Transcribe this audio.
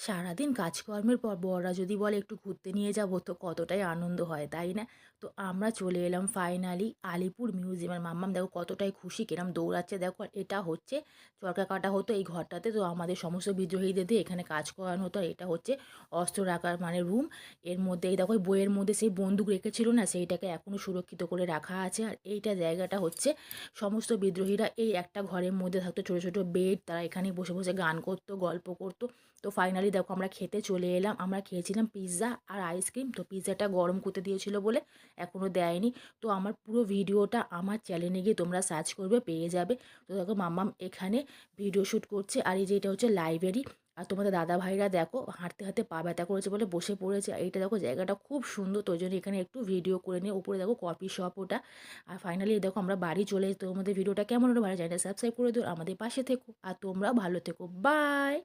সারাদিন কাজকর্মের পর বড়রা যদি বলে একটু ঘুরতে নিয়ে যাবো তো কতটাই আনন্দ হয়, তাই না? তো আমরা চলে এলাম ফাইনালি আলিপুর মিউজিয়াম। আর মাম্মাম দেখো কতটাই খুশি, কিরম দৌড়াচ্ছে দেখো। আর এটা হচ্ছে চরকা কাটা হতো এই ঘরটাতে, তো আমাদের সমস্ত বিদ্রোহীদের দিয়ে এখানে কাজ করানো হতো। আর এটা হচ্ছে অস্ত্র রাখার মানে রুম। এর মধ্যে এই দেখো, এই বইয়ের মধ্যে সেই বন্দুক রেখেছিল না, সেইটাকে এখনও সুরক্ষিত করে রাখা আছে। আর এইটা জায়গাটা হচ্ছে সমস্ত বিদ্রোহীরা এই একটা ঘরের মধ্যে থাকতো, ছোটো ছোটো বেড, তারা এখানে বসে বসে গান করতো, গল্প করতো। তো ফাইনালি দেখো আমরা খেতে চলে এলাম। আমরা খেয়েছিলাম পিৎজা আর আইসক্রিম। তো পিৎজাটা গরম করতে দিয়েছিল বলে এখনও দেয়নি। তো আমার পুরো ভিডিওটা আমার চ্যানেলে গিয়ে তোমরা সার্চ করবে, পেয়ে যাবে। তো দেখো মাম্মাম এখানে ভিডিও শ্যুট করছে। আর এই যে এটা হচ্ছে লাইব্রেরি। আর তোমাদের দাদা ভাইরা দেখো হাঁটতে হাঁটতে পা ব্যথা করেছে বলে বসে পড়েছে। আর এইটা দেখো জায়গাটা খুব সুন্দর, তো ওই জন্য এখানে একটু ভিডিও করে নিয়ে। উপরে দেখো কফি শপ ওটা। আর ফাইনালি দেখো আমরা বাড়ি চলে এসে, তোমাদের ভিডিওটা কেমন হলো ভালো, চ্যানেলটা সাবস্ক্রাইব করে দিও, আমাদের পাশে থেকো। আর তোমরাও ভালো থেকো, বাই।